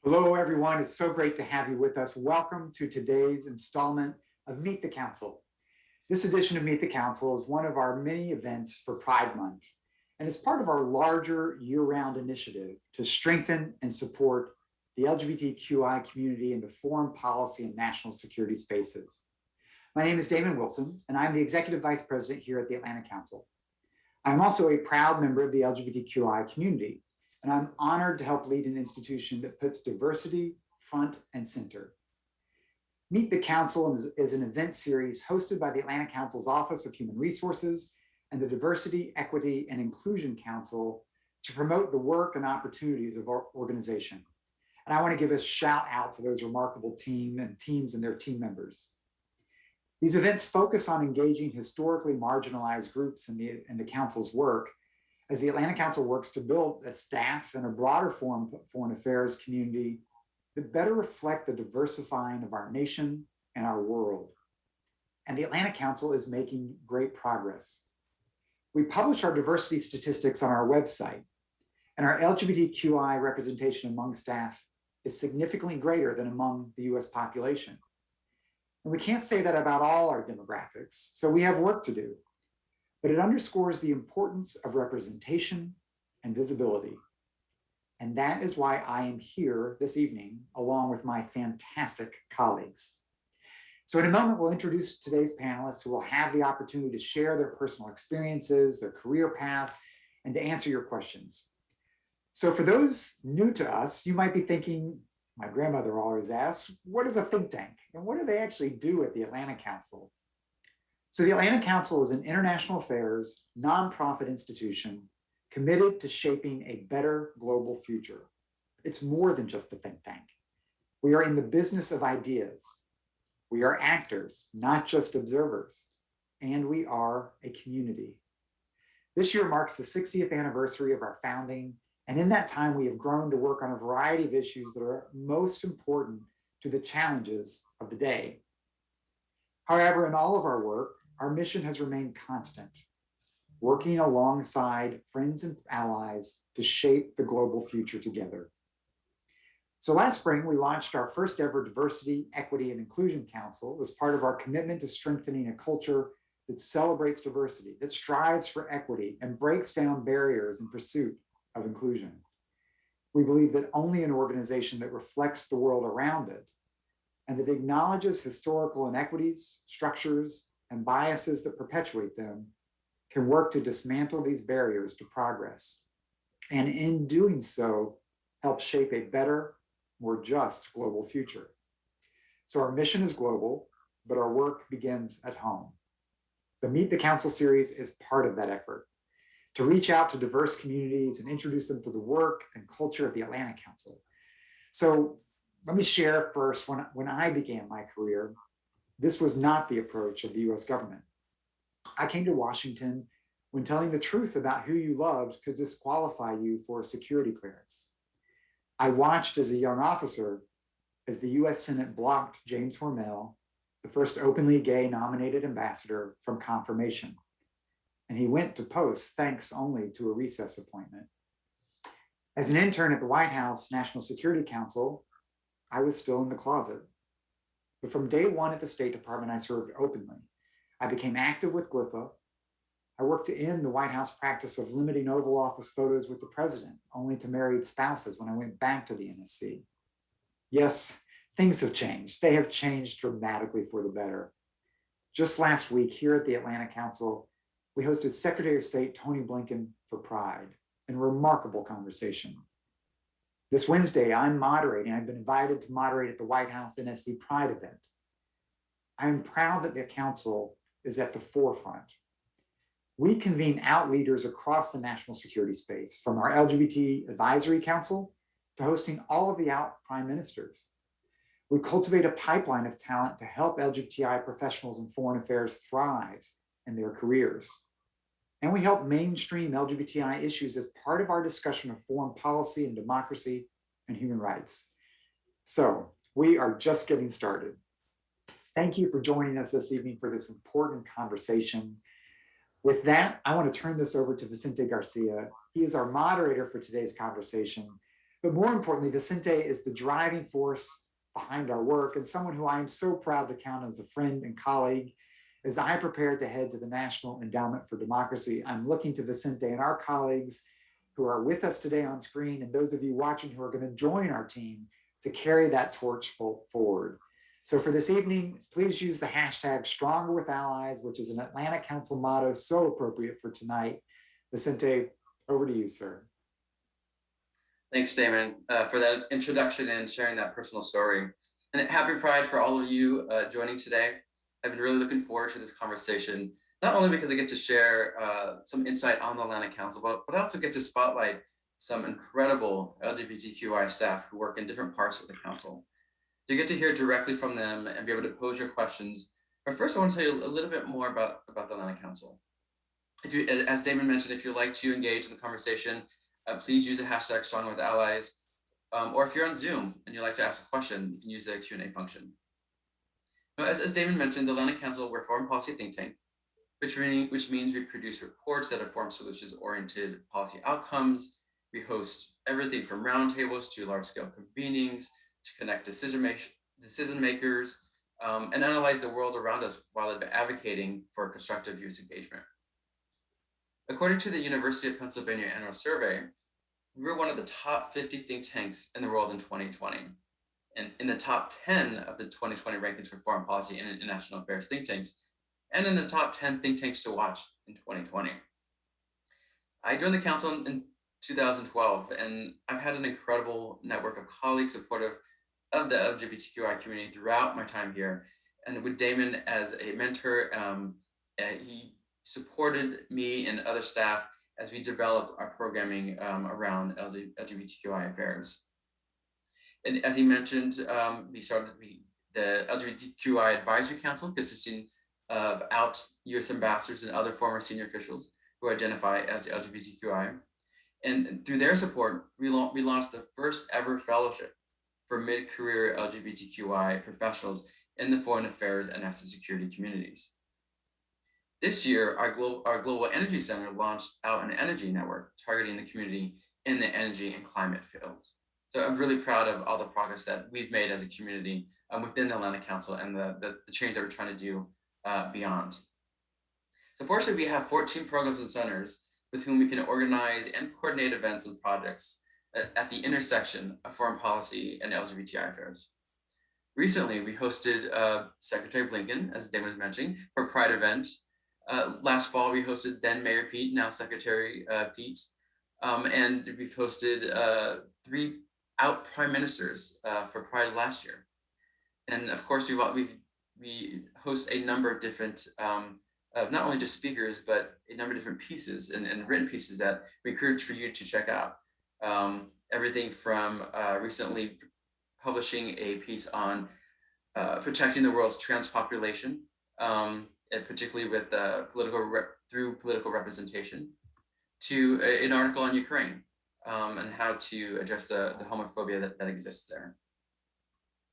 Hello, everyone. It's so great to have you with us. Welcome to today's installment of Meet the Council. This edition of Meet the Council is one of our many events for Pride Month, and it's part of our larger year-round initiative to strengthen and support the LGBTQI community in the foreign policy and national security spaces. My name is Damon Wilson, and I'm the Executive Vice President here at the Atlanta Council. I'm also a proud member of the LGBTQI community, and I'm honored to help lead an institution that puts diversity front and center. Meet the Council is an event series hosted by the Atlanta Council's Office of Human Resources and the Diversity, Equity, and Inclusion Council to promote the work and opportunities of our organization. And I want to give a shout out to those remarkable teams and their team members. These events focus on engaging historically marginalized groups in the council's work as the Atlanta Council works to build a staff and a broader foreign affairs community that better reflect the diversifying of our nation and our world. And the Atlanta Council is making great progress. We publish our diversity statistics on our website, and our LGBTQI representation among staff is significantly greater than among the US population. And we can't say that about all our demographics, so we have work to do. But it underscores the importance of representation and visibility. And that is why I am here this evening, along with my fantastic colleagues. So in a moment, we'll introduce today's panelists who will have the opportunity to share their personal experiences, their career paths, and to answer your questions. So for those new to us, you might be thinking, my grandmother always asks, what is a think tank? And what do they actually do at the Atlanta Council? So the Atlanta Council is an international affairs, nonprofit institution committed to shaping a better global future. It's more than just a think tank. We are in the business of ideas. We are actors, not just observers. And we are a community. This year marks the 60th anniversary of our founding. And in that time, we have grown to work on a variety of issues that are most important to the challenges of the day. However, in all of our work, our mission has remained constant, working alongside friends and allies to shape the global future together. So last spring, we launched our first ever Diversity, Equity, and Inclusion Council as part of our commitment to strengthening a culture that celebrates diversity, that strives for equity, and breaks down barriers in pursuit of inclusion. We believe that only an organization that reflects the world around it and that acknowledges historical inequities, structures, and biases that perpetuate them can work to dismantle these barriers to progress. And in doing so, help shape a better, more just global future. So our mission is global, but our work begins at home. The Meet the Council series is part of that effort to reach out to diverse communities and introduce them to the work and culture of the Atlanta Council. So let me share first, when I began my career, this was not the approach of the US government. I came to Washington when telling the truth about who you loved could disqualify you for a security clearance. I watched as a young officer as the US Senate blocked James Hormel, the first openly gay nominated ambassador, from confirmation. And he went to post thanks only to a recess appointment. As an intern at the White House National Security Council, I was still in the closet. But from day one at the State Department, I served openly. I became active with GLIFA. I worked to end the White House practice of limiting Oval Office photos with the president, only to married spouses when I went back to the NSC. Yes, things have changed. They have changed dramatically for the better. Just last week here at the Atlanta Council, we hosted Secretary of State Tony Blinken for Pride, in a remarkable conversation. This Wednesday, I've been invited to moderate at the White House NSC Pride event. I'm proud that the council is at the forefront. We convene out leaders across the national security space, from our LGBT Advisory Council to hosting all of the out prime ministers. We cultivate a pipeline of talent to help LGBTI professionals in foreign affairs thrive in their careers. And we help mainstream LGBTI issues as part of our discussion of foreign policy and democracy and human rights. So we are just getting started. Thank you for joining us this evening for this important conversation. With that, I want to turn this over to Vicente Garcia. He is our moderator for today's conversation. But more importantly, Vicente is the driving force behind our work and someone who I am so proud to count as a friend and colleague. As I prepare to head to the National Endowment for Democracy, I'm looking to Vicente and our colleagues who are with us today on screen and those of you watching who are going to join our team to carry that torch forward. So for this evening, please use the hashtag Stronger with Allies, which is an Atlanta Council motto so appropriate for tonight. Vicente, over to you, sir. Thanks, Damon, for that introduction and sharing that personal story. And happy Pride for all of you joining today. I've been really looking forward to this conversation, not only because I get to share some insight on the Atlanta Council, but I also get to spotlight some incredible LGBTQI staff who work in different parts of the council. You get to hear directly from them and be able to pose your questions. But first, I want to tell you a little bit more about the Atlanta Council. If you, as Damon mentioned, if you'd like to engage in the conversation, please use the hashtag Stronger with Allies. Or if you're on Zoom and you'd like to ask a question, you can use the Q&A function. Now, as Damon mentioned, the Atlanta Council, we're a foreign policy think tank, which means we produce reports that inform solutions-oriented policy outcomes. We host everything from roundtables to large-scale convenings to connect decision makers and analyze the world around us while advocating for constructive youth engagement. According to the University of Pennsylvania annual survey, we were one of the top 50 think tanks in the world in 2020, and in the top 10 of the 2020 rankings for foreign policy and international affairs think tanks, and in the top 10 think tanks to watch in 2020. I joined the council in 2012, and I've had an incredible network of colleagues supportive of the LGBTQI community throughout my time here. And with Damon as a mentor, he supported me and other staff as we developed our programming around LGBTQI affairs. And as he mentioned, we started the LGBTQI Advisory Council, consisting of out U.S. ambassadors and other former senior officials who identify as LGBTQI. And through their support, we launched the first ever fellowship for mid-career LGBTQI professionals in the foreign affairs and national security communities. This year, our Global Energy Center launched out an energy network targeting the community in the energy and climate fields. So I'm really proud of all the progress that we've made as a community within the Atlanta Council and the change that we're trying to do beyond. So fortunately, we have 14 programs and centers with whom we can organize and coordinate events and projects at the intersection of foreign policy and LGBTI affairs. Recently, we hosted Secretary Blinken, as Damon was mentioning, for a Pride event. Last fall, we hosted then Mayor Pete, now Secretary Pete, and we've hosted 3 out prime ministers for Pride last year. And of course, we host a number of different, not only just speakers, but a number of different pieces and written pieces that we encourage for you to check out. Everything from recently publishing a piece on protecting the world's trans population, and particularly with through political representation, to an article on Ukraine and how to address the homophobia that exists there.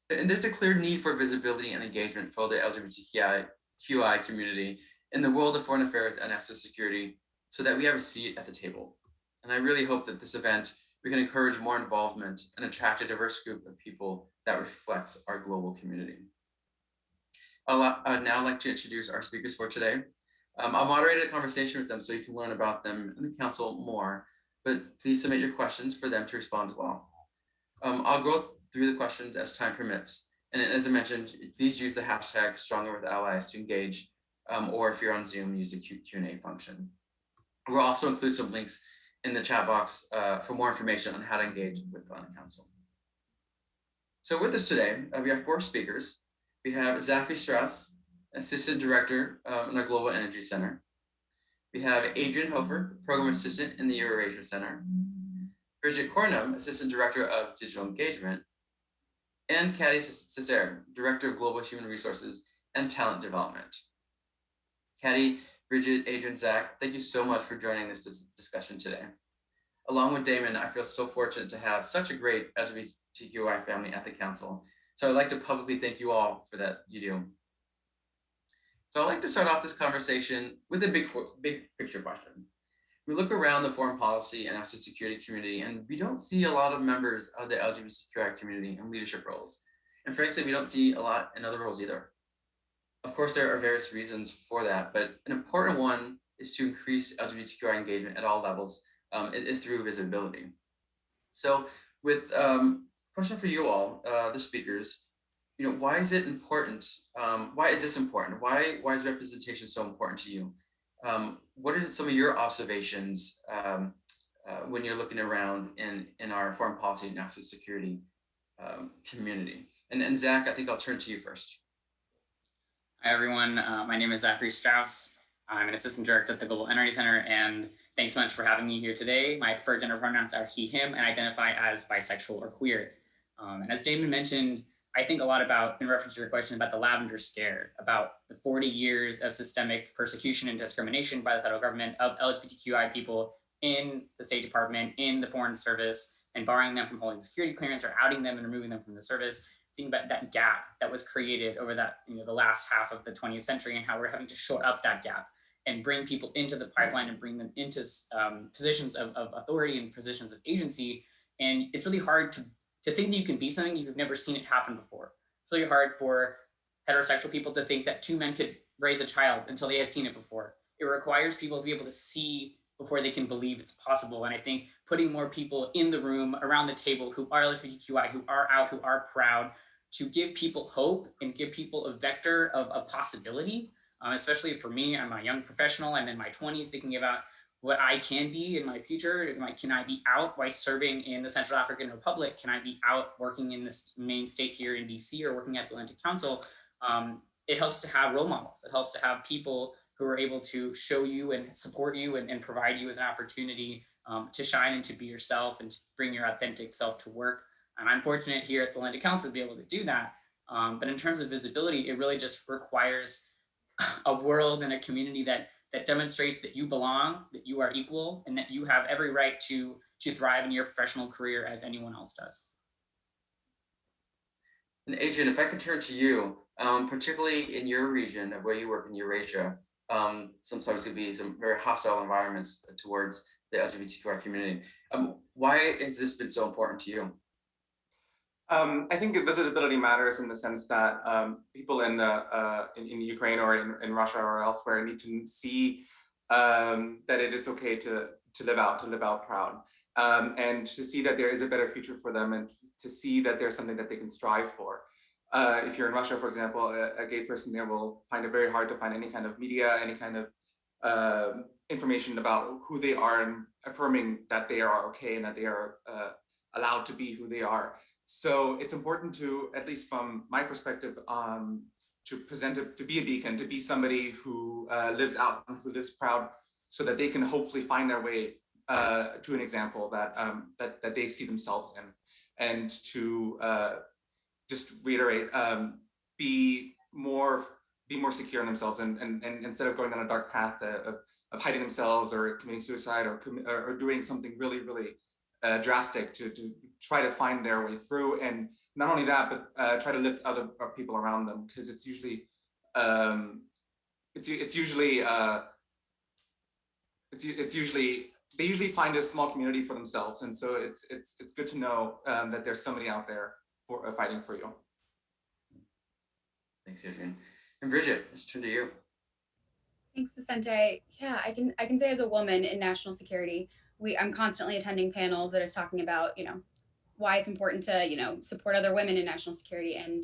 And there's a clear need for visibility and engagement for the LGBTQI community in the world of foreign affairs and national security so that we have a seat at the table. And I really hope that this event, we can encourage more involvement and attract a diverse group of people that reflects our global community. I'd now like to introduce our speakers for today. I'll moderate a conversation with them so you can learn about them and the council more, but please submit your questions for them to respond as well. I'll go through the questions as time permits. And as I mentioned, please use the hashtag #StrongerWithAllies to engage, or if you're on Zoom, use the Q&A function. We'll also include some links in the chat box for more information on how to engage with the Atlanta Council. So with us today, we have 4 speakers. We have Zachary Strauss, Assistant Director in our Global Energy Center. We have Adrian Hofer, Program Assistant in the Eurasia Center. Bridget Cornum, Assistant Director of Digital Engagement. And Caddy Cesare, Director of Global Human Resources and Talent Development. Caddy, Bridget, Adrian, Zach, thank you so much for joining this discussion today. Along with Damon, I feel so fortunate to have such a great LGBTQI family at the council. So I'd like to publicly thank you all for that you do. So I'd like to start off this conversation with a big picture question. We look around the foreign policy and national security community, and we don't see a lot of members of the LGBTQI community in leadership roles. And frankly, we don't see a lot in other roles either. Of course, there are various reasons for that, but an important one is to increase LGBTQI engagement at all levels is through visibility. So with question for you all, the speakers, why is it important? Why is this important? Why is representation so important to you? What are some of your observations when you're looking around in our foreign policy and national security community? And Zach, I think I'll turn to you first. Hi, everyone. My name is Zachary Strauss. I'm an assistant director at the Global Energy Center, and thanks so much for having me here today. My preferred gender pronouns are he, him, and I identify as bisexual or queer. And as Damon mentioned, I think a lot about, in reference to your question, about the Lavender Scare, about the 40 years of systemic persecution and discrimination by the federal government of LGBTQI people in the State Department, in the Foreign Service, and barring them from holding security clearance or outing them and removing them from the service. Think about that gap that was created over that, the last half of the 20th century, and how we're having to shore up that gap and bring people into the pipeline and bring them into positions of authority and positions of agency. And it's really hard to think that you can be something you've never seen it happen before. It's really hard for heterosexual people to think that two men could raise a child until they had seen it before. It requires people to be able to see before they can believe it's possible. And I think putting more people in the room around the table who are LGBTQI, who are out, who are proud, to give people hope and give people a vector of possibility, especially for me. I'm a young professional. I'm in my 20s thinking about what I can be in my future. Can I be out while serving in the Central African Republic? Can I be out working in this main state here in DC or working at the Atlantic Council? It helps to have role models. It helps to have people who are able to show you and support you and provide you with an opportunity to shine and to be yourself and to bring your authentic self to work. And I'm fortunate here at the Atlantic Council to be able to do that. But in terms of visibility, it really just requires a world and a community that demonstrates that you belong, that you are equal, and that you have every right to thrive in your professional career as anyone else does. And Adrian, if I could turn to you, particularly in your region of where you work in Eurasia, sometimes it can be some very hostile environments towards the LGBTQI community. Why has this been so important to you? I think visibility matters in the sense that people in Ukraine or in Russia or elsewhere need to see that it is okay to live out proud, and to see that there is a better future for them, and to see that there's something that they can strive for. If you're in Russia, for example, a gay person there will find it very hard to find any kind of media, any kind of information about who they are, and affirming that they are okay and that they are allowed to be who they are. So it's important to, at least from my perspective, to be a beacon, to be somebody who lives out, who lives proud, so that they can hopefully find their way to an example that they see themselves in, and to just reiterate, be more secure in themselves, and instead of going down a dark path of hiding themselves or committing suicide or doing something really drastic to try to find their way through. And not only that, but try to lift other people around them, because it's usually they usually find a small community for themselves, and so it's good to know that there's somebody out there for fighting for you. Thanks, Adrian. And Bridget, let's turn to you. Thanks, Vicente. Yeah, I can say as a woman in national security, I'm constantly attending panels that is talking about, why it's important to, support other women in national security and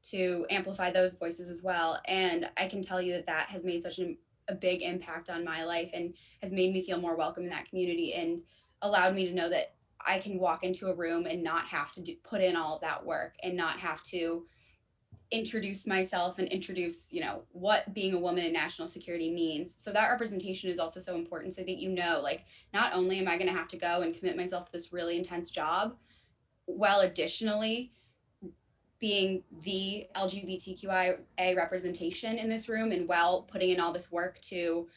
to amplify those voices as well. And I can tell you that has made such a big impact on my life and has made me feel more welcome in that community, and allowed me to know that I can walk into a room and not have to put in all of that work, and not have to introduce myself and introduce, what being a woman in national security means. So that representation is also so important, so that, like, not only am I going to have to go and commit myself to this really intense job, while additionally being the LGBTQIA representation in this room, and while putting in all this work to,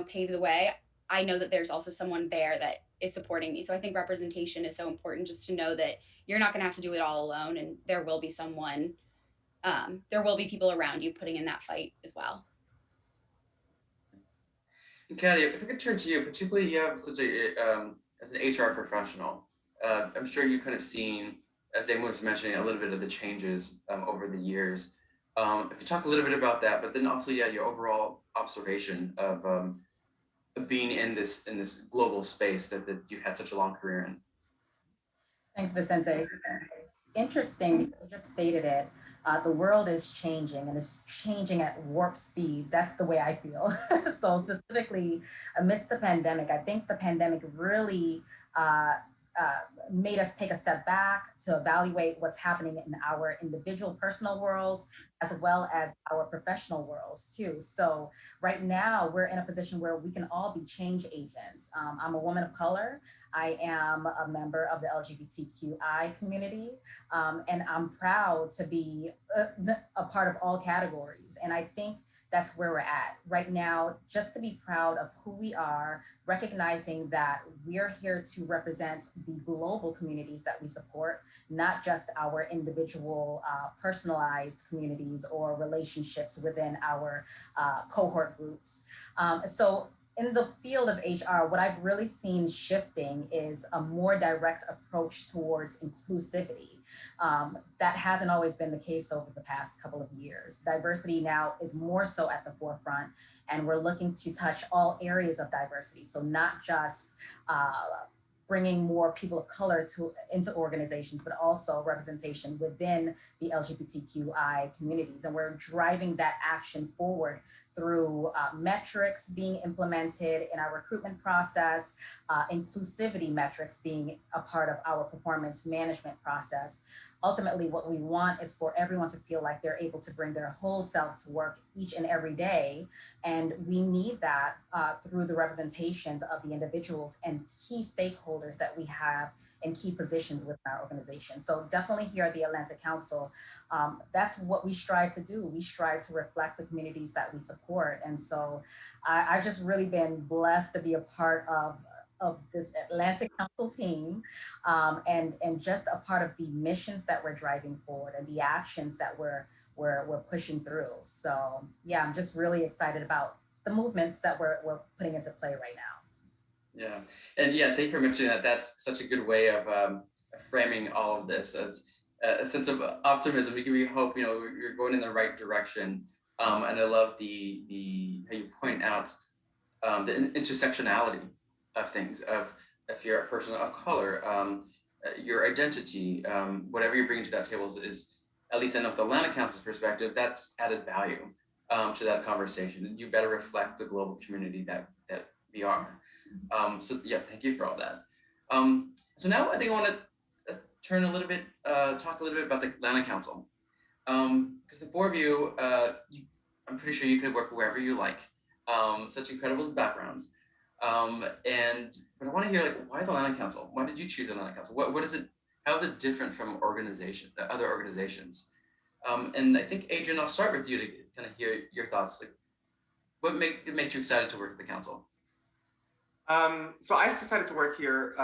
pave the way, I know that there's also someone there that is supporting me. So I think representation is so important, just to know that you're not going to have to do it all alone, and there will be someone, there will be people around you putting in that fight as well. And Kathy, if I could turn to you, particularly you have such a as an HR professional, I'm sure you've kind of seen, as Damon was mentioning, a little bit of the changes over the years. If you talk a little bit about that, but then also, yeah, your overall observation of being in this global space that you had such a long career in. Thanks, Vicente. Interesting because you just stated it. The world is changing and it's changing at warp speed. That's the way I feel. So specifically amidst the pandemic, I think the pandemic really made us take a step back to evaluate what's happening in our individual personal worlds as well as our professional worlds too. So right now we're in a position where we can all be change agents. I'm a woman of color. I am a member of the LGBTQI community, and I'm proud to be a part of all categories. And I think that's where we're at right now, just to be proud of who we are, recognizing that we're here to represent the global communities that we support, not just our individual personalized communities or relationships within our cohort groups. So in the field of HR, what I've really seen shifting is a more direct approach towards inclusivity. That hasn't always been the case over the past couple of years. Diversity now is more so at the forefront, and we're looking to touch all areas of diversity. So not just bringing more people of color into organizations, but also representation within the LGBTQI communities. And we're driving that action forward through metrics being implemented in our recruitment process, inclusivity metrics being a part of our performance management process. Ultimately, what we want is for everyone to feel like they're able to bring their whole selves to work each and every day. And we need that through the representations of the individuals and key stakeholders that we have in key positions within our organization. So definitely here at the Atlantic Council, that's what we strive to do. We strive to reflect the communities that we support. And so I've just really been blessed to be a part of this Atlantic Council team, and just a part of the missions that we're driving forward and the actions that we're pushing through. So yeah, I'm just really excited about the movements that we're putting into play right now. Yeah, and yeah, thank you for mentioning that. That's such a good way of framing all of this as a sense of optimism. We give you hope. You know, you're going in the right direction, and I love the how you point out the intersectionality of things, of if you're a person of color, your identity, whatever you're bringing to that table is at least enough the Atlantic Council's perspective, that's added value to that conversation. And you better reflect the global community that we are. So yeah, thank you for all that. So now I think I want to turn a little bit, talk a little bit about the Atlantic Council. Because the four of you, I'm pretty sure you could work wherever you like. Such incredible backgrounds. But I want to hear, like, why the Atlantic Council? Why did you choose the Atlantic Council? What is it? How is it different from other organizations? And I think, Adrian, I'll start with you to kind of hear your thoughts. Like, what makes you excited to work at the council? So I decided to work here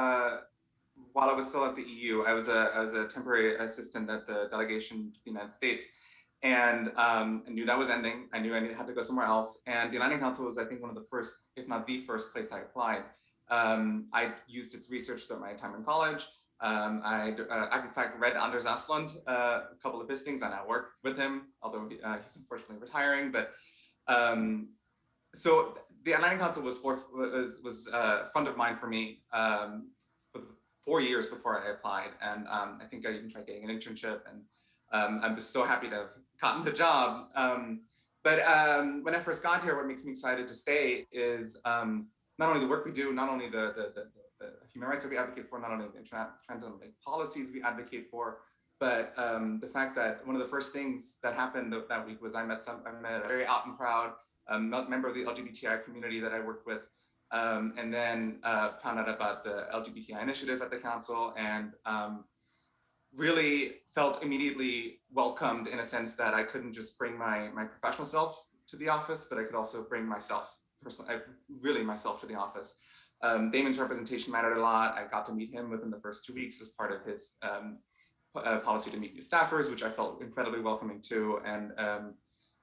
while I was still at the EU. I was a temporary assistant at the delegation to the United States, and I knew that was ending. I knew I had to go somewhere else. And the Atlantic Council was, I think, one of the first, if not the first place I applied. I used its research throughout my time in college. I in fact read Anders Aslund, a couple of his things, and I work with him, although he's unfortunately retiring. But so the Atlantic Council was front of mind for me for the 4 years before I applied, and I think I even tried getting an internship, and I'm just so happy to have gotten the job. But when I first got here, what makes me excited to stay is not only the work we do, not only the human rights that we advocate for, not only the transatlantic policies we advocate for, but the fact that one of the first things that happened that week was I met a very out and proud member of the LGBTI community that I worked with, and then found out about the LGBTI initiative at the council, and really felt immediately welcomed in a sense that I couldn't just bring my professional self to the office, but I could also bring myself to the office. Damon's representation mattered a lot. I got to meet him within the first 2 weeks as part of his policy to meet new staffers, which I felt incredibly welcoming to. And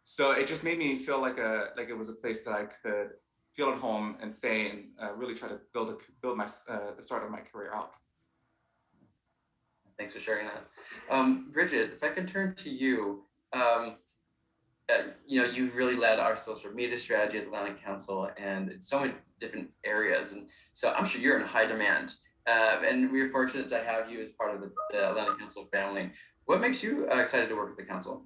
so it just made me feel like it was a place that I could feel at home and stay and really try to build the start of my career out. Thanks for sharing that. Bridget, if I can turn to you, you've really led our social media strategy at the Atlantic Council and in so many different areas. And so I'm sure you're in high demand. And we're fortunate to have you as part of the Atlantic Council family. What makes you excited to work with the council?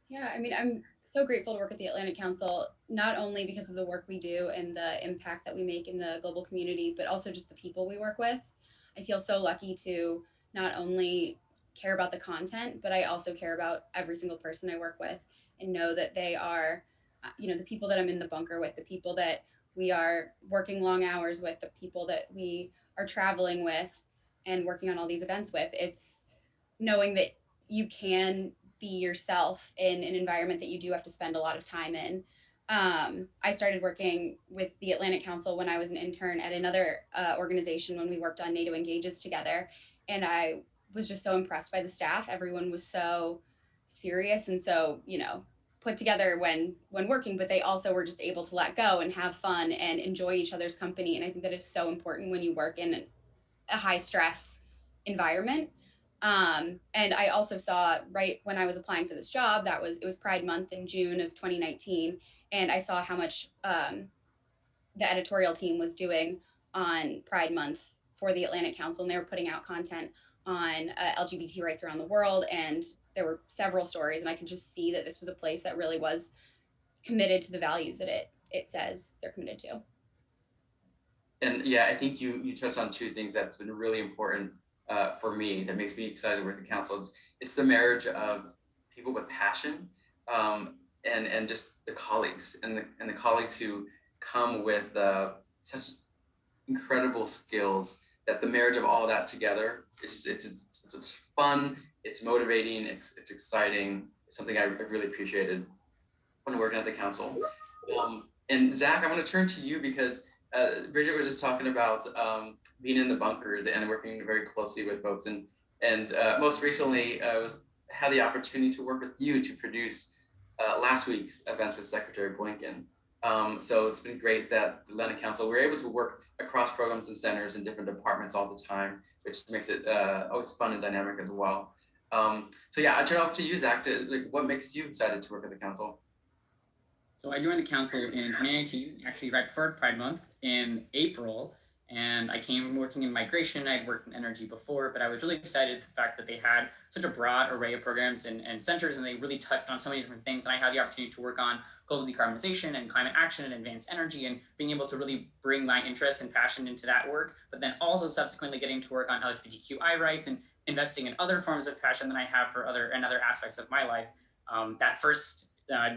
Yeah, I mean, I'm so grateful to work at the Atlantic Council, not only because of the work we do and the impact that we make in the global community, but also just the people we work with. I feel so lucky to not only care about the content, but I also care about every single person I work with and know that they are, the people that I'm in the bunker with, the people that we are working long hours with, the people that we are traveling with and working on all these events with. It's knowing that you can be yourself in an environment that you do have to spend a lot of time in. I started working with the Atlantic Council when I was an intern at another organization when we worked on NATO Engages together. And I was just so impressed by the staff. Everyone was so serious and so, put together when working, but they also were just able to let go and have fun and enjoy each other's company. And I think that is so important when you work in a high stress environment. And I also saw right when I was applying for this job, it was Pride Month in June of 2019. And I saw how much the editorial team was doing on Pride Month for the Atlantic Council. And they were putting out content on LGBT rights around the world. And there were several stories. And I could just see that this was a place that really was committed to the values that it says they're committed to. And yeah, I think you touched on two things that's been really important for me that makes me excited with the council. It's the marriage of people with passion and just the colleagues and the colleagues who come with such incredible skills that the marriage of all that together, it's fun, it's motivating, it's exciting. It's something I really appreciated when working at the council. And Zach, I want to turn to you because Bridget was just talking about being in the bunkers and working very closely with folks, and most recently had the opportunity to work with you to produce last week's events with Secretary Blinken. So it's been great that the Atlantic Council, we're able to work across programs and centers in different departments all the time, which makes it always fun and dynamic as well. So yeah, I turn it over to you, Zach, what makes you excited to work at the council? So I joined the council in 2019, actually right before Pride Month in April, and I came working in migration. I'd worked in energy before, but I was really excited at the fact that they had such a broad array of programs and centers, and they really touched on so many different things. And I had the opportunity to work on global decarbonization and climate action and advanced energy, and being able to really bring my interest and passion into that work, but then also subsequently getting to work on LGBTQI rights and investing in other forms of passion that I have for other aspects of my life. That first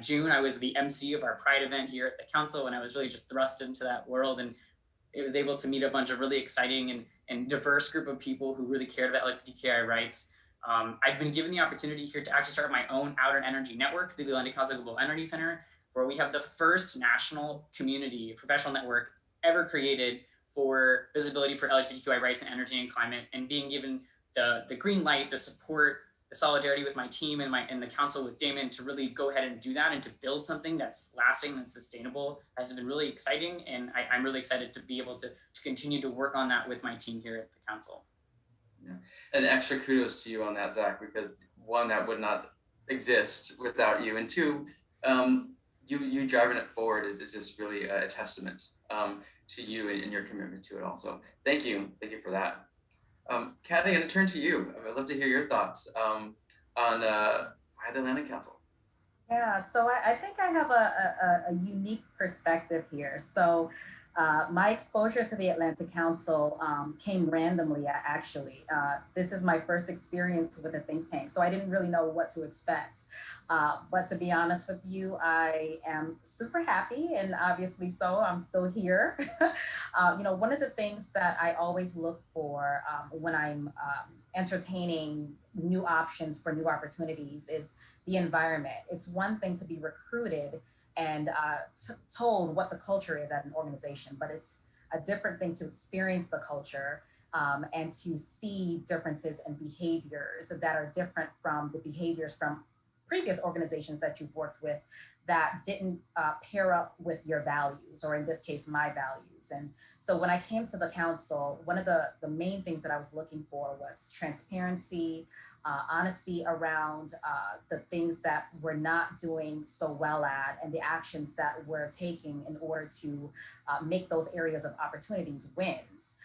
June, I was the MC of our Pride event here at the council, and I was really just thrust into that world, and it was able to meet a bunch of really exciting and diverse group of people who really cared about LGBTQI rights. I've been given the opportunity here to actually start my own outer energy network through the Atlantic Council Global Energy Center, where we have the first national community professional network ever created for visibility for LGBTQI rights and energy and climate, and being given the green light, the support, the solidarity with my team and the council with Damon to really go ahead and do that and to build something that's lasting and sustainable has been really exciting. And I'm really excited to be able to continue to work on that with my team here at the council. Yeah. And extra kudos to you on that, Zach, because one, that would not exist without you. And two, you driving it forward is just really a testament to you and your commitment to it also. Thank you for that. Kathy, I'm going to turn to you. I'd love to hear your thoughts on why the Atlantic Council. Yeah, so I think I have a unique perspective here. So my exposure to the Atlantic Council came randomly, actually. This is my first experience with a think tank, so I didn't really know what to expect. But to be honest with you, I am super happy, and obviously so, I'm still here. One of the things that I always look for when I'm entertaining new options for new opportunities is the environment. It's one thing to be recruited and told what the culture is at an organization, but it's a different thing to experience the culture and to see differences in behaviors that are different from the behaviors from previous organizations that you've worked with that didn't pair up with your values, or in this case, my values. And so when I came to the council, one of the main things that I was looking for was transparency, honesty around the things that we're not doing so well at, and the actions that we're taking in order to make those areas of opportunities wins.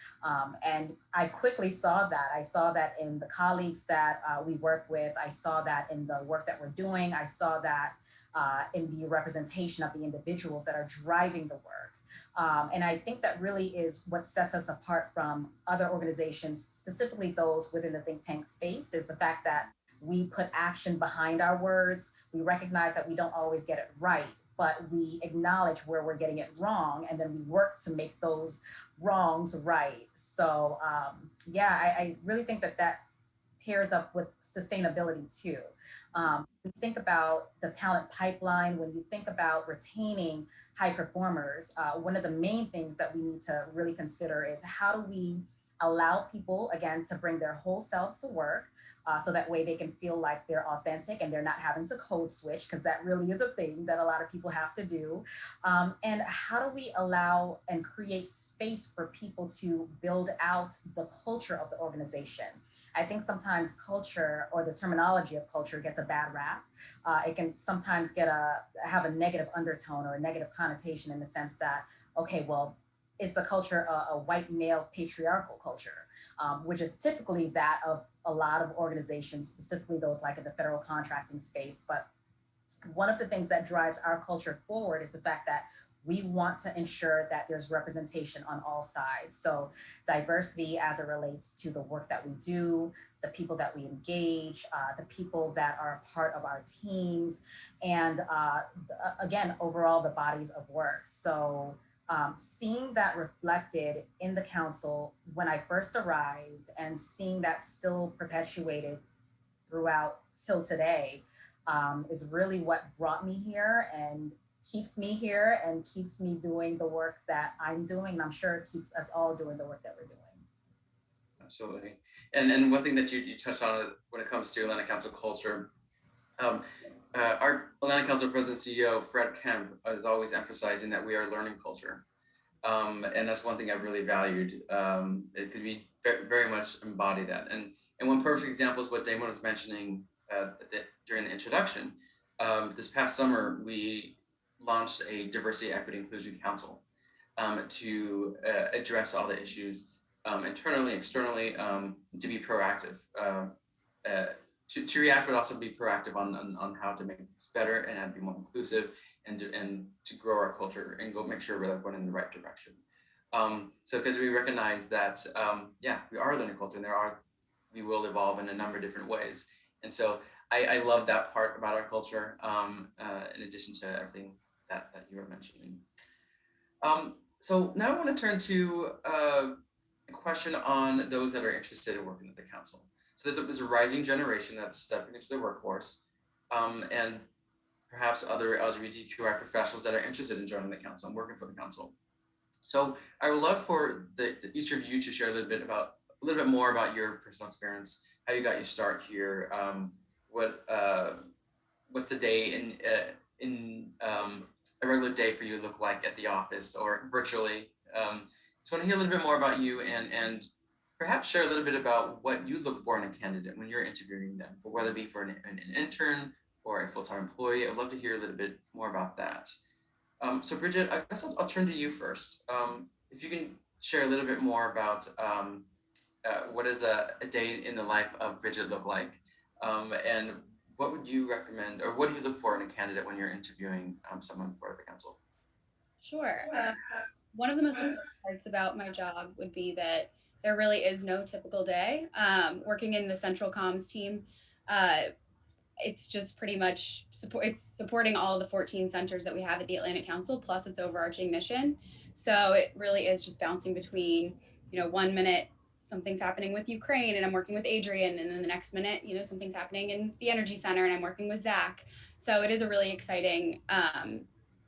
And I quickly saw that. I saw that in the colleagues that we work with. I saw that in the work that we're doing. I saw that in the representation of the individuals that are driving the work. And I think that really is what sets us apart from other organizations, specifically those within the think tank space, is the fact that we put action behind our words. We recognize that we don't always get it right, but we acknowledge where we're getting it wrong, and then we work to make those wrongs right. So yeah, I really think that that pairs up with sustainability too. When you think about the talent pipeline, when you think about retaining high performers, one of the main things that we need to really consider is how do we allow people, again, to bring their whole selves to work, so that way they can feel like they're authentic and they're not having to code switch, because that really is a thing that a lot of people have to do. And how do we allow and create space for people to build out the culture of the organization? I think sometimes culture, or the terminology of culture, gets a bad rap. It can sometimes have a negative undertone or a negative connotation, in the sense that, okay, well, is the culture a white male patriarchal culture, which is typically that of a lot of organizations, specifically those like in the federal contracting space. But one of the things that drives our culture forward is the fact that we want to ensure that there's representation on all sides. So diversity as it relates to the work that we do, the people that we engage, the people that are a part of our teams, and again, overall, the bodies of work. So seeing that reflected in the council when I first arrived, and seeing that still perpetuated throughout till today, is really what brought me here and keeps me here and keeps me doing the work that I'm doing. And I'm sure it keeps us all doing the work that we're doing. Absolutely. And one thing that you touched on when it comes to Atlanta Council culture, our Atlanta Council President and CEO, Fred Kemp, is always emphasizing that we are a learning culture. And that's one thing I've really valued. It could be very much embody that. And one perfect example is what Damon was mentioning during the introduction. This past summer, we launched a Diversity, Equity, Inclusion Council to address all the issues internally, externally, to be proactive, to react, but also be proactive on how to make this better and how to be more inclusive, and to grow our culture and go make sure we're going in the right direction. So because we recognize that, yeah, we are a learning culture, and we will evolve in a number of different ways. And so I love that part about our culture, in addition to everything that you were mentioning. So now I want to turn to a question on those that are interested in working at the council. So there's a rising generation that's stepping into the workforce, and perhaps other LGBTQI professionals that are interested in joining the council and working for the council. So I would love for each of you to share a little bit more about your personal experience, how you got your start here, what's the day in a regular day for you look like at the office or virtually. So I want to hear a little bit more about you, and perhaps share a little bit about what you look for in a candidate when you're interviewing them, for whether it be for an intern or a full-time employee. I'd love to hear a little bit more about that. So Bridget, I guess I'll turn to you first. If you can share a little bit more about what does a day in the life of Bridget look like, and what would you recommend, or what do you look for in a candidate when you're interviewing someone for the council? Sure. One of the most exciting parts about my job would be that there really is no typical day. Working in the central comms team, it's just pretty much supporting all the 14 centers that we have at the Atlanta Council, plus its overarching mission. So it really is just bouncing between, 1 minute something's happening with Ukraine and I'm working with Adrian, and then the next minute, something's happening in the Energy Center and I'm working with Zach. So it is a really exciting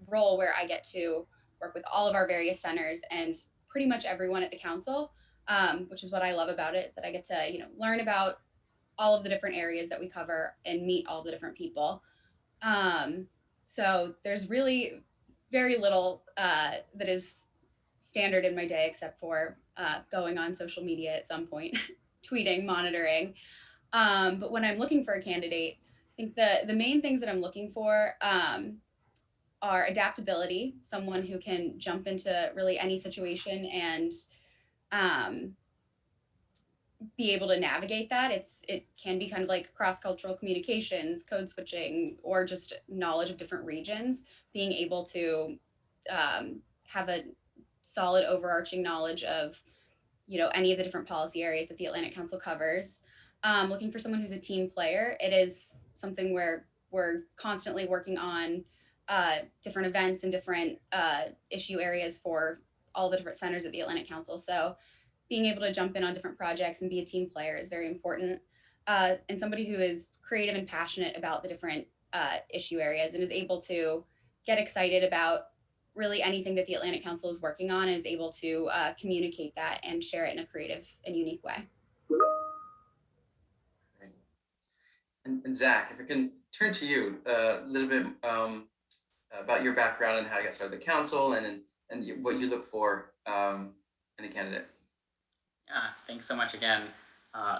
role where I get to work with all of our various centers and pretty much everyone at the council, which is what I love about it, is that I get to, learn about all of the different areas that we cover and meet all the different people. So there's really very little that is standard in my day except for going on social media at some point, tweeting, monitoring. But when I'm looking for a candidate, I think the main things that I'm looking for are adaptability, someone who can jump into really any situation and um, be able to navigate that. It can be kind of like cross-cultural communications, code switching, or just knowledge of different regions. Being able to have a solid overarching knowledge of any of the different policy areas that the Atlantic Council covers. Looking for someone who's a team player. It is something where we're constantly working on different events and different issue areas for all the different centers at the Atlantic Council. So being able to jump in on different projects and be a team player is very important. And somebody who is creative and passionate about the different issue areas and is able to get excited about really anything that the Atlantic Council is working on and is able to communicate that and share it in a creative and unique way. Great. And Zach, if I can turn to you a little bit about your background and how you got started at the council and what you look for in a candidate. Yeah, thanks so much again.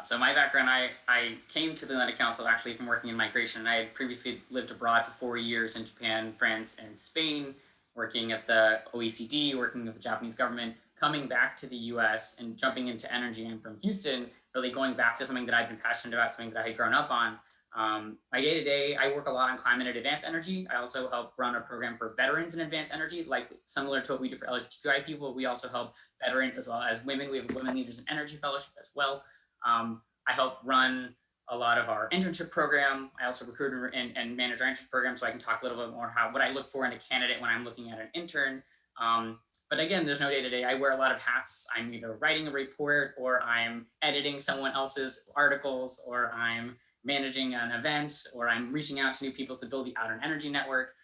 So my background, I came to the Atlantic Council actually from working in migration. And I had previously lived abroad for 4 years in Japan, France, and Spain, working at the OECD, working with the Japanese government, coming back to the US and jumping into energy. I'm from Houston, really going back to something that I've been passionate about, something that I had grown up on. My day-to-day, I work a lot on climate and advanced energy. I also help run a program for veterans in advanced energy, like similar to what we do for LGBTQI people. We also help veterans as well as women. We have a Women Leaders in Energy Fellowship as well. I help run a lot of our internship program. I also recruit and manage our internship program, so I can talk a little bit more what I look for in a candidate when I'm looking at an intern. But again, there's no day-to-day. I wear a lot of hats. I'm either writing a report, or I'm editing someone else's articles, or I'm managing an event, or I'm reaching out to new people to build the Outer Energy Network.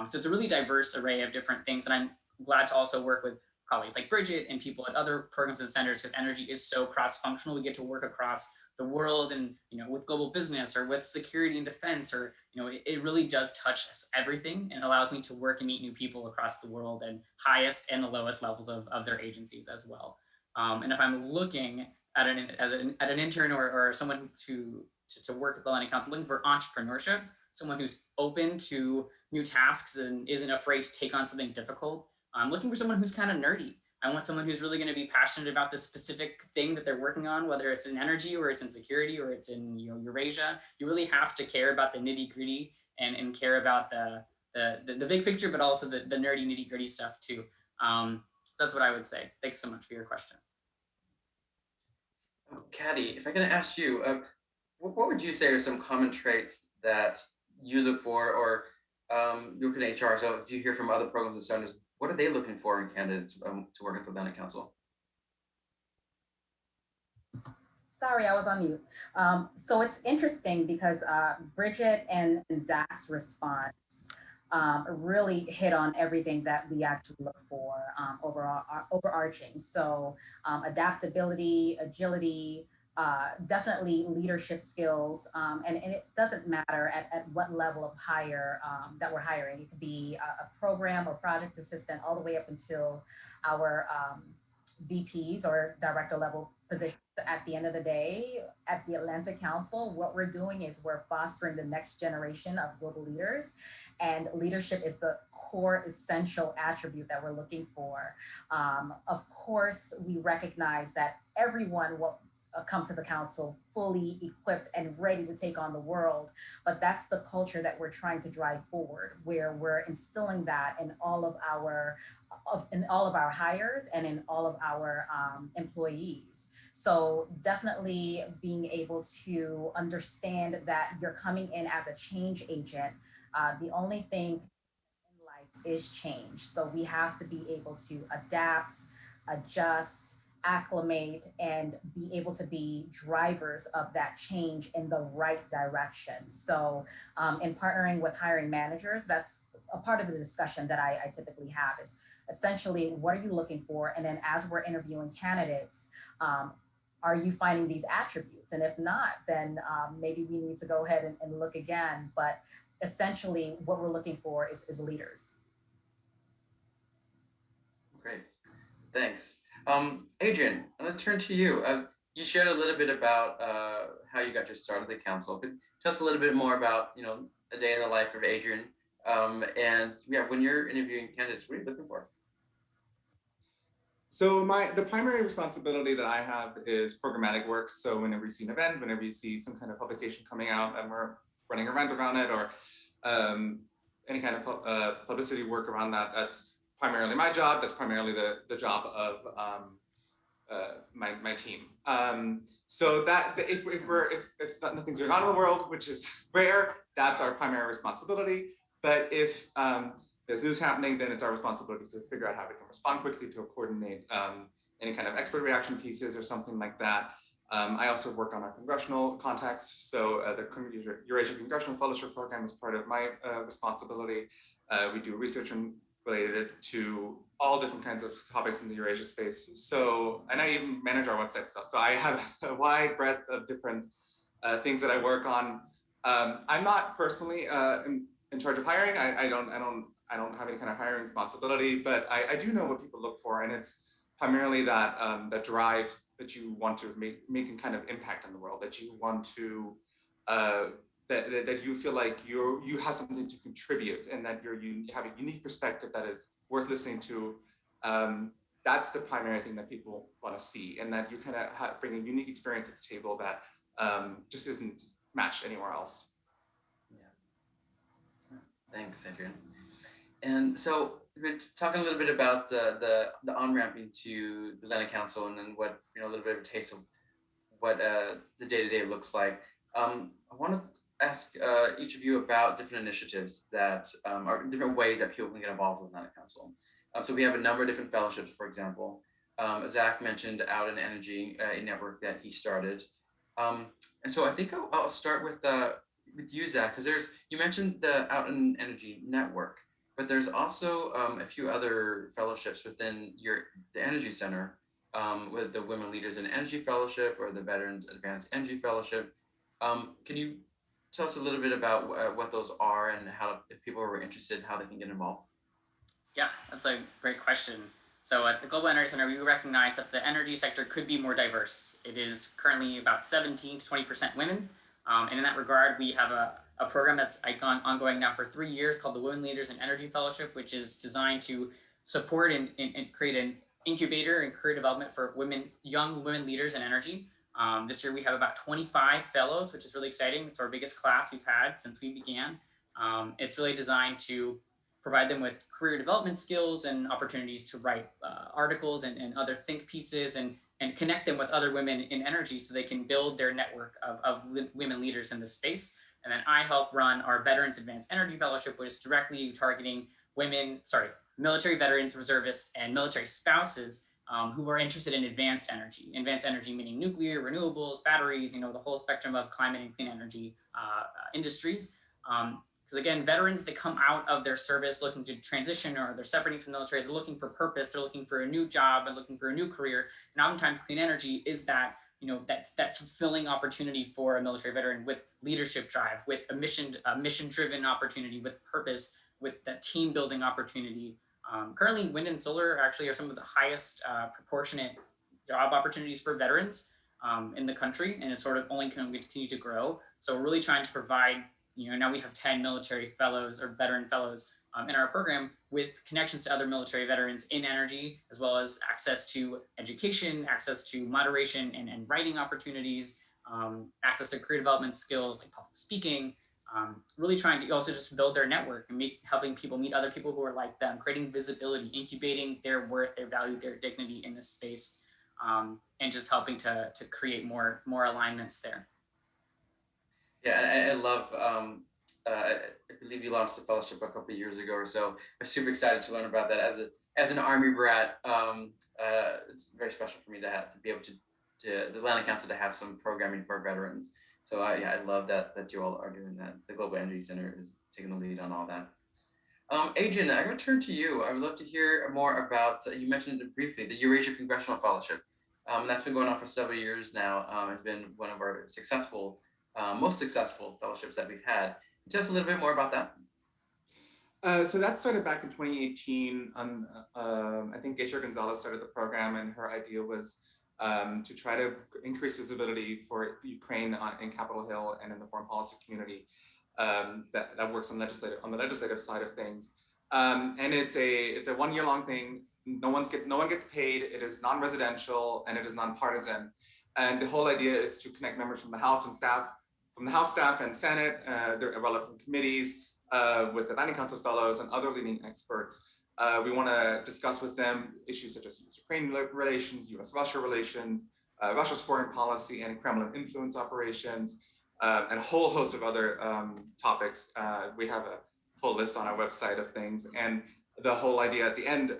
So it's a really diverse array of different things. And I'm glad to also work with colleagues like Bridget and people at other programs and centers, because energy is so cross-functional. We get to work across the world and, with global business or with security and defense, or, it really does touch everything, and allows me to work and meet new people across the world and highest and the lowest levels of their agencies as well. And if I'm looking at an intern or someone to work at the Atlantic Council, looking for entrepreneurship, someone who's open to new tasks and isn't afraid to take on something difficult. I'm looking for someone who's kind of nerdy. I want someone who's really going to be passionate about the specific thing that they're working on, whether it's in energy or it's in security or it's in Eurasia. You really have to care about the nitty gritty and care about the big picture, but also the nerdy nitty gritty stuff too. So that's what I would say. Thanks so much for your question. Caddy, if I can ask you, what would you say are some common traits that you look for, or you look at HR, so if you hear from other programs and centers, what are they looking for in candidates to work at the Atlantic Council? Sorry, I was on mute. So it's interesting because Bridget and Zach's response really hit on everything that we actually look for overarching. So adaptability, agility, definitely leadership skills, and it doesn't matter at what level of hire that we're hiring. It could be a program or project assistant all the way up until our VPs or director level positions. At the end of the day, at the Atlantic Council, what we're doing is we're fostering the next generation of global leaders, and leadership is the core essential attribute that we're looking for. Of course, we recognize that everyone will come to the council fully equipped and ready to take on the world, but that's the culture that we're trying to drive forward, where we're instilling that in all of our hires and in all of our employees. So definitely being able to understand that you're coming in as a change agent. The only thing in life is change. So we have to be able to adapt, adjust, acclimate, and be able to be drivers of that change in the right direction. So in partnering with hiring managers, that's a part of the discussion that I typically have, is essentially, what are you looking for? And then as we're interviewing candidates, are you finding these attributes? And if not, then maybe we need to go ahead and look again. But essentially what we're looking for is leaders. Great, thanks. Adrian, I'm gonna turn to you. You shared a little bit about how you got your start at the council. Could you tell us a little bit more about, a day in the life of Adrian? And yeah, when you're interviewing candidates, what are you looking for? So the primary responsibility that I have is programmatic work. So whenever you see an event, whenever you see some kind of publication coming out and we're running a rant around it, or any kind of publicity work around that, that's primarily my job. That's primarily the job of my team. So that if nothing's going on in the world, which is rare, that's our primary responsibility. But if there's news happening, then it's our responsibility to figure out how we can respond quickly to coordinate any kind of expert reaction pieces or something like that. I also work on our congressional contacts. So the Eurasia Congressional Fellowship Program is part of my responsibility. We do research related to all different kinds of topics in the Eurasia space. So, and I even manage our website stuff. So I have a wide breadth of different things that I work on. I'm not personally in charge of hiring. I don't have any kind of hiring responsibility, but I do know what people look for, and it's primarily that that drive that you want to make a kind of impact in the world, that you want to that you feel like you have something to contribute, and that you have a unique perspective that is worth listening to. That's the primary thing that people want to see, and that you kind of bring a unique experience at the table that just isn't matched anywhere else. Yeah. Thanks, Adrian. And so we're talking a little bit about the on-ramping to the Atlanta Council, and then what, a little bit of a taste of what the day-to-day looks like. I want to ask each of you about different initiatives that are different ways that people can get involved with Atlanta Council. So we have a number of different fellowships, for example. Zach mentioned Out in Energy, a network that he started. And so I think I'll start with you, Zach, because you mentioned the Out in Energy network, but there's also a few other fellowships within the Energy Center, with the Women Leaders in Energy Fellowship or the Veterans Advanced Energy Fellowship. Can you tell us a little bit about what those are, and how, if people are interested, how they can get involved? Yeah, that's a great question. So at the Global Energy Center, we recognize that the energy sector could be more diverse. It is currently about 17 to 20% women. And in that regard, we have a program that's ongoing now for 3 years called the Women Leaders in Energy Fellowship, which is designed to support and create an incubator and career development for young women leaders in energy. This year we have about 25 fellows, which is really exciting. It's our biggest class we've had since we began. It's really designed to provide them with career development skills and opportunities to write articles and other think pieces, and connect them with other women in energy so they can build their network of women leaders in this space. And then I help run our Veterans Advanced Energy Fellowship, which is directly targeting military veterans, reservists, and military spouses who are interested in advanced energy. Advanced energy meaning nuclear, renewables, batteries, the whole spectrum of climate and clean energy industries. Because again, veterans that come out of their service looking to transition, or they're separating from the military, they're looking for purpose, they're looking for a new job and looking for a new career. And oftentimes clean energy is that, that's fulfilling opportunity for a military veteran, with leadership drive, with a mission-driven opportunity, with purpose, with that team building opportunity. Currently, wind and solar actually are some of the highest proportionate job opportunities for veterans in the country, and it's sort of only going to continue to grow. So we're really trying to provide, now we have 10 military fellows or veteran fellows in our program, with connections to other military veterans in energy, as well as access to education, access to moderation and writing opportunities, access to career development skills like public speaking, really trying to also just build their network and helping people meet other people who are like them, creating visibility, incubating their worth, their value, their dignity in this space, and just helping to create more alignments there. Yeah, I love, I believe you launched the fellowship a couple of years ago or so. I'm super excited to learn about that. As an Army brat, it's very special for me to be able to the Atlanta Council to have some programming for veterans. So I love that you all are doing that. The Global Energy Center is taking the lead on all that. Adrian, I'm going to turn to you. I would love to hear more about, you mentioned it briefly, the Eurasia Congressional Fellowship. That's been going on for several years now. It's been one of our most successful fellowships that we've had. Tell us a little bit more about that. So that started back in 2018. I think Geisha Gonzalez started the program, and her idea was to try to increase visibility for Ukraine in Capitol Hill and in the foreign policy community that works on the legislative side of things. And it's a 1 year long thing. No one gets paid. It is non-residential and it is nonpartisan. And the whole idea is to connect members from the House staff and Senate, their relevant committees, with Atlantic Council fellows and other leading experts. We want to discuss with them issues such as US-Ukraine relations, US-Russia relations, Russia's foreign policy and Kremlin influence operations, and a whole host of other topics. We have a full list on our website of things. And the whole idea at the end,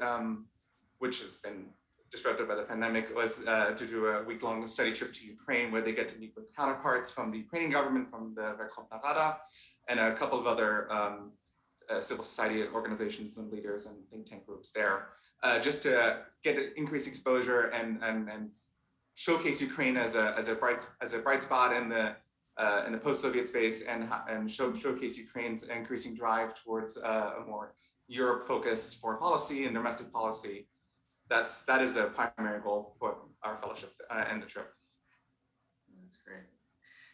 which has been disrupted by the pandemic, was to do a week-long study trip to Ukraine where they get to meet with counterparts from the Ukrainian government, from the Verkhovna Rada, and a couple of other civil society organizations and leaders and think tank groups there, just to get increased exposure and showcase Ukraine as a bright spot in the post-Soviet space, and showcase Ukraine's increasing drive towards a more Europe-focused foreign policy and domestic policy. That is the primary goal for our fellowship and the trip. That's great.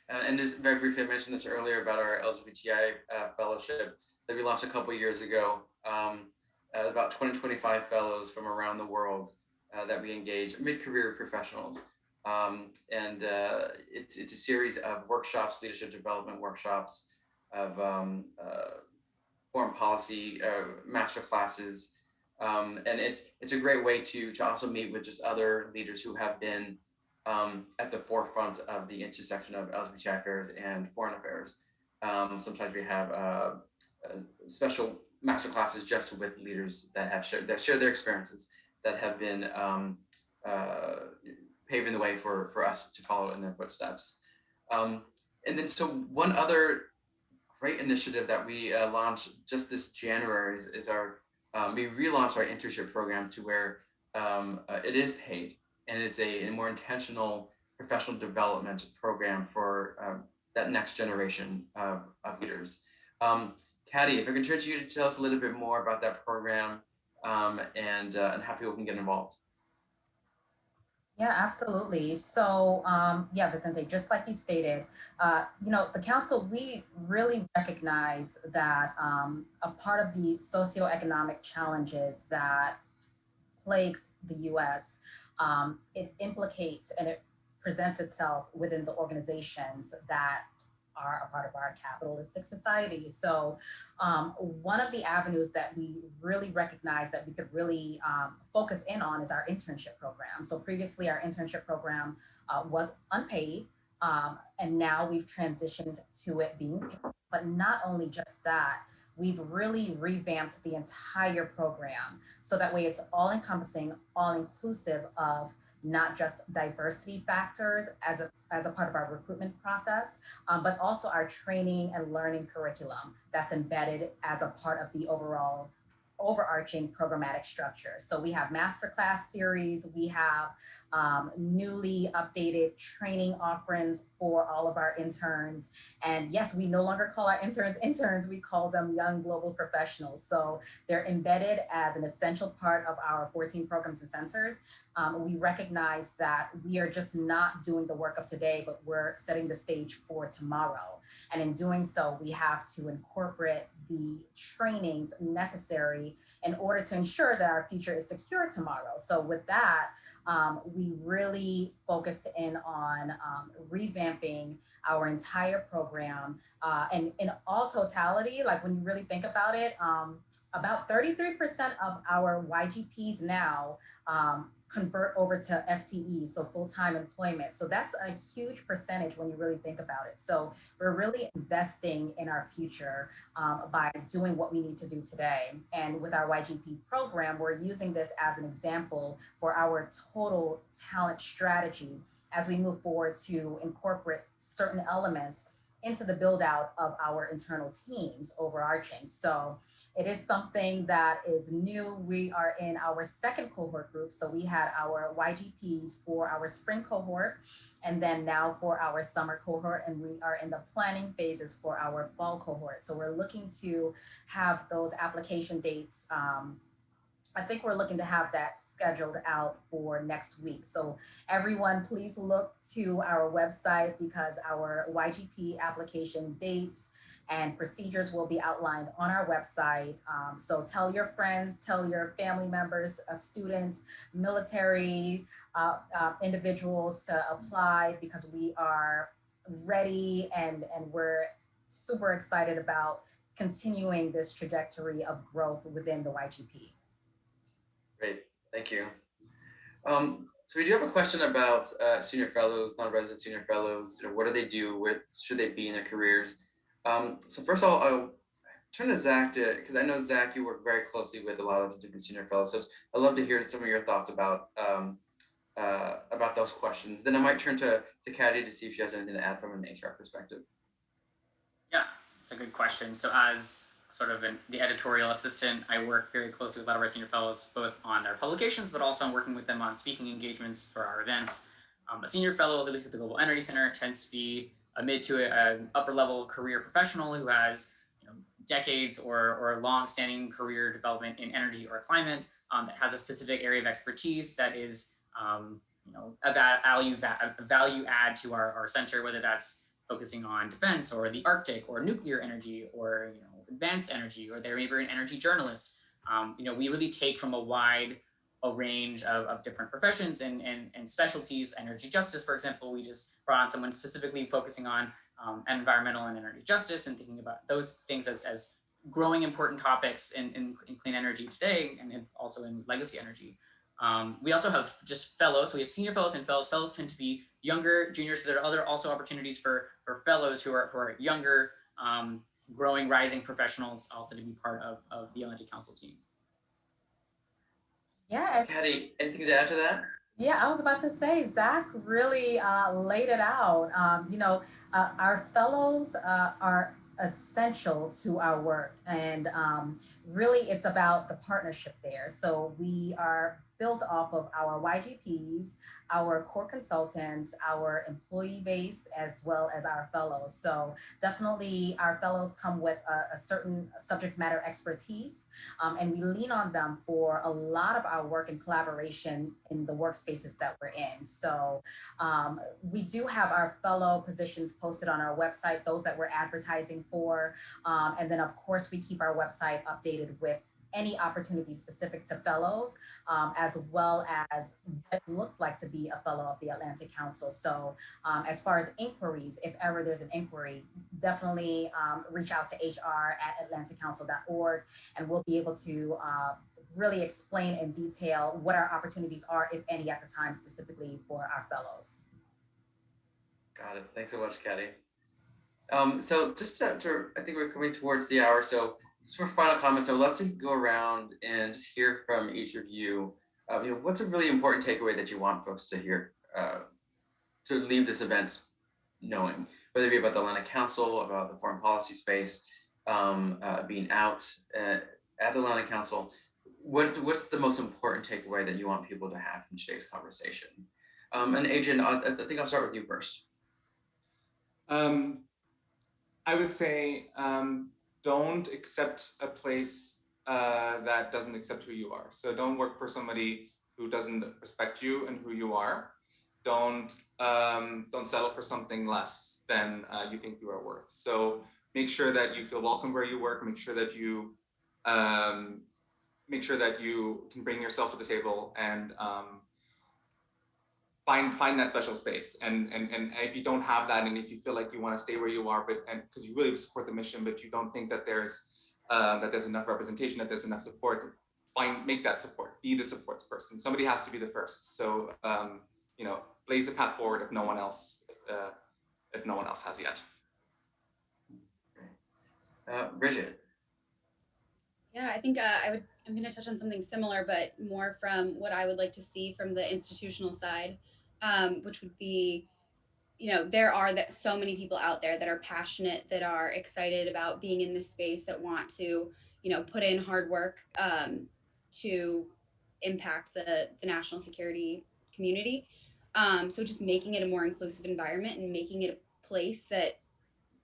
And just very briefly, I mentioned this earlier about our LGBTI fellowship that we launched a couple years ago. About 20-25 fellows from around the world that we engage, mid-career professionals. It's a series of workshops, leadership development workshops, of foreign policy master classes. And it's a great way to also meet with just other leaders who have been at the forefront of the intersection of LGBTI affairs and foreign affairs. Sometimes we have special master classes just with leaders that share their experiences, that have been paving the way for us to follow in their footsteps. And then so one other great initiative that we launched just this January is our we relaunched our internship program to where it is paid, and it's a more intentional professional development program for that next generation of leaders. Caddy, if I can turn to you to tell us a little bit more about that program and how people can get involved. Yeah, absolutely. So, yeah, Vicente, just like you stated, the council, we really recognize that a part of the socioeconomic challenges that plagues the U.S., it implicates and it presents itself within the organizations that are a part of our capitalistic society. So one of the avenues that we really recognize that we could really focus in on is our internship program. So previously our internship program was unpaid, and now we've transitioned to it being paid. But not only just that, we've really revamped the entire program so that way it's all encompassing, all inclusive of not just diversity factors as a part of our recruitment process, but also our training and learning curriculum that's embedded as a part of the overarching programmatic structure. So we have masterclass series, we have newly updated training offerings for all of our interns. And yes, we no longer call our interns, we call them young global professionals. So they're embedded as an essential part of our 14 programs and centers. We recognize that we are just not doing the work of today, but we're setting the stage for tomorrow. And in doing so, we have to incorporate the trainings necessary in order to ensure that our future is secure tomorrow. So with that, we really focused in on revamping our entire program. And in all totality, like when you really think about it, about 33% of our YGPs now convert over to FTE, so full-time employment. So that's a huge percentage when you really think about it. So we're really investing in our future by doing what we need to do today. And with our YGP program, we're using this as an example for our total talent strategy as we move forward to incorporate certain elements into the build out of our internal teams overarching. So it is something that is new. We are in our second cohort group. So we had our YGPs for our spring cohort, and then now for our summer cohort, and we are in the planning phases for our fall cohort. So we're looking to have those application dates. I think we're looking to have that scheduled out for next week. So everyone, please look to our website because our YGP application dates and procedures will be outlined on our website. So tell your friends, tell your family members, students, military individuals to apply because we are ready and we're super excited about continuing this trajectory of growth within the YGP. Great, thank you. So we do have a question about senior fellows, non-resident senior fellows. What do they do? Where should they be in their careers? So first of all, I'll turn to Zach because I know Zach, you work very closely with a lot of different senior fellows. So I'd love to hear some of your thoughts about those questions. Then I might turn to Caddy to see if she has anything to add from an HR perspective. Yeah, it's a good question. So as sort of the editorial assistant, I work very closely with a lot of our senior fellows, both on their publications, but also on working with them on speaking engagements for our events. A senior fellow, at least at the Global Entity Center, tends to be a mid to an upper level career professional who has decades or long-standing career development in energy or climate, that has a specific area of expertise that is a value add to our center, whether that's focusing on defense or the Arctic or nuclear energy or advanced energy, or they may be an energy journalist. We really take from a range of different professions and specialties. Energy justice, for example, we just brought on someone specifically focusing on environmental and energy justice and thinking about those things as growing important topics in clean energy today and also in legacy energy. We also have just fellows. So we have senior fellows and fellows. Fellows tend to be younger, juniors. So there are other also opportunities for fellows who are younger, growing, rising professionals also to be part of the Atlantic Council team. Yeah. Caddy, anything to add to that? Yeah, I was about to say, Zach really laid it out. Our fellows are essential to our work, and really it's about the partnership there. So we are built off of our YGPs, our core consultants, our employee base, as well as our fellows. So definitely our fellows come with a certain subject matter expertise, and we lean on them for a lot of our work and collaboration in the workspaces that we're in. So we do have our fellow positions posted on our website, those that we're advertising for. And then of course we keep our website updated with any opportunity specific to fellows, as well as what it looks like to be a fellow of the Atlantic Council. So as far as inquiries, if ever there's an inquiry, definitely reach out to hr@atlanticcouncil.org, and we'll be able to really explain in detail what our opportunities are, if any, at the time, specifically for our fellows. Got it. Thanks so much, Caddy. So just to, I think we're coming towards the hour. So just for final comments, I would love to go around and just hear from each of you. What's a really important takeaway that you want folks to hear, to leave this event knowing, whether it be about the Atlantic Council, about the foreign policy space, being out at the Atlantic Council. What's the most important takeaway that you want people to have from today's conversation? And Adrian, I think I'll start with you first. I would say don't accept a place that doesn't accept who you are. So don't work for somebody who doesn't respect you and who you are. Don't settle for something less than you think you are worth. So make sure that you feel welcome where you work. Make sure that you can bring yourself to the table and find that special space. And if you don't have that, and if you feel like you want to stay where you are, and because you really support the mission, but you don't think that there's enough representation, that there's enough support, make that support. Be the supports person. Somebody has to be the first. So blaze the path forward if no one else has yet. Bridget. Yeah, I think I'm going to touch on something similar, but more from what I would like to see from the institutional side, which would be, there are so many people out there that are passionate, that are excited about being in this space, that want to, put in hard work to impact the national security community. So just making it a more inclusive environment and making it a place that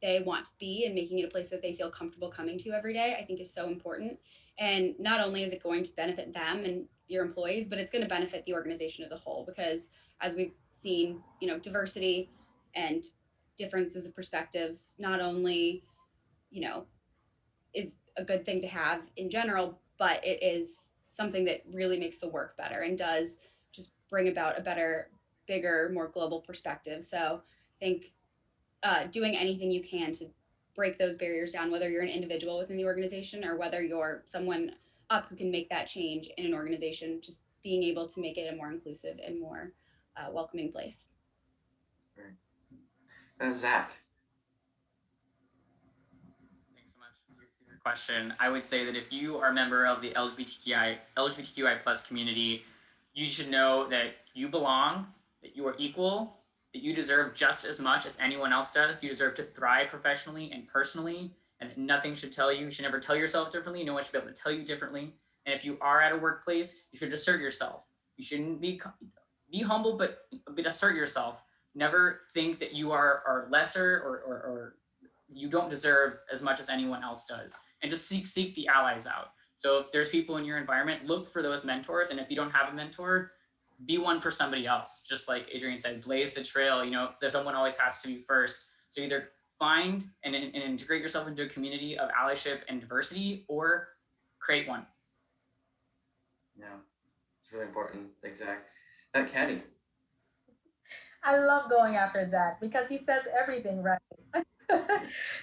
they want to be, and making it a place that they feel comfortable coming to every day, I think is so important. And not only is it going to benefit them and your employees, but it's going to benefit the organization as a whole, because as we've seen, diversity and differences of perspectives not only, is a good thing to have in general, but it is something that really makes the work better and does just bring about a better, bigger, more global perspective. So I think doing anything you can to break those barriers down, whether you're an individual within the organization or whether you're someone up who can make that change in an organization, just being able to make it a more inclusive and more welcoming place. Zach. Thanks so much for your question. I would say that if you are a member of the LGBTQI plus community, you should know that you belong, that you are equal, that you deserve just as much as anyone else does. You deserve to thrive professionally and personally, and that nothing should tell you. You should never tell yourself differently. No one should be able to tell you differently. And if you are at a workplace, you should assert yourself. You shouldn't be humble, but assert yourself. Never think that you are lesser or you don't deserve as much as anyone else does. And just seek the allies out. So if there's people in your environment, look for those mentors. And if you don't have a mentor, be one for somebody else. Just like Adrienne said, blaze the trail. There's someone always has to be first. So either find and integrate yourself into a community of allyship and diversity, or create one. Yeah, it's really important. Thanks, Zach. Caddy. I love going after Zach because he says everything right.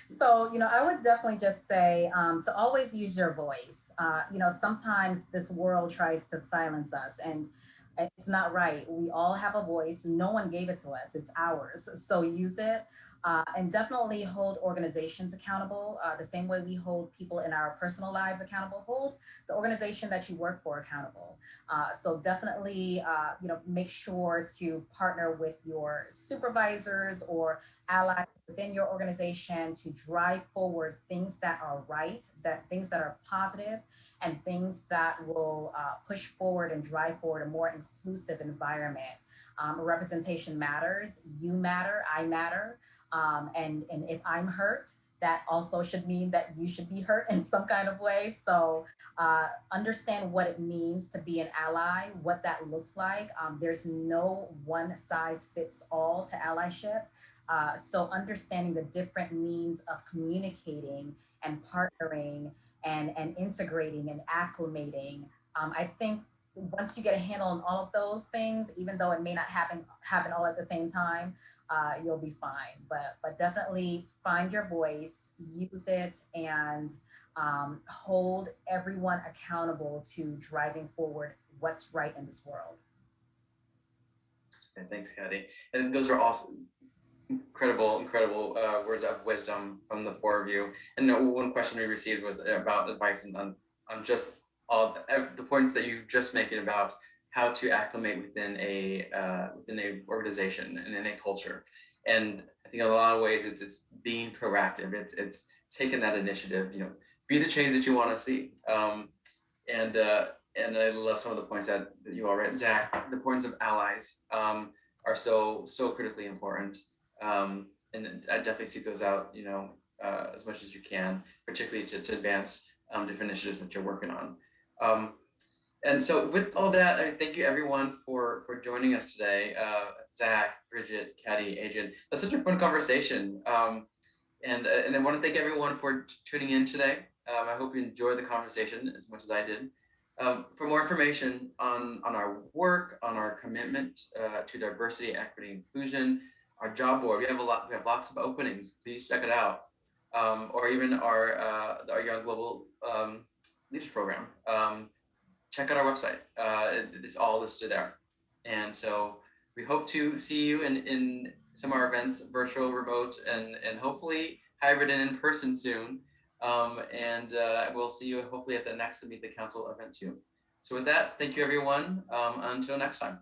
So, I would definitely just say to always use your voice. Sometimes this world tries to silence us, and it's not right. We all have a voice. No one gave it to us. It's ours. So use it. And definitely hold organizations accountable the same way we hold people in our personal lives accountable. Hold the organization that you work for accountable. So definitely, make sure to partner with your supervisors or allies within your organization to drive forward things that are right, things that are positive, and things that will push forward and drive forward a more inclusive environment. Representation matters. You matter. I matter. And if I'm hurt, that also should mean that you should be hurt in some kind of way. So understand what it means to be an ally, what that looks like. There's no one size fits all to allyship. So understanding the different means of communicating and partnering and integrating and acclimating. I think once you get a handle on all of those things, even though it may not happen all at the same time, you'll be fine. But definitely find your voice, use it, and hold everyone accountable to driving forward what's right in this world. Okay, thanks, Caddy. And those are awesome, incredible words of wisdom from the four of you. And one question we received was about advice on just all the points that you've just making about how to acclimate within a organization and in a culture. And I think in a lot of ways it's being proactive. It's taking that initiative. Be the change that you want to see. And I love some of the points that you all read, Zach. The points of allies are so critically important. And I definitely seek those out. As much as you can, particularly to advance different initiatives that you're working on. And so with all that, thank you everyone for joining us today. Zach, Bridget, Caddy, Adrienne, that's such a fun conversation. And I want to thank everyone for tuning in today. I hope you enjoyed the conversation as much as I did. For more information on our work, on our commitment to diversity, equity, inclusion, our job board, we have lots of openings. Please check it out. Or even our Young Global Leaders Program. Check out our website. It's all listed there. And so we hope to see you in some of our events, virtual, remote, and hopefully hybrid and in person soon. And we'll see you hopefully at the next Meet the Council event too. So with that, thank you everyone. Until next time.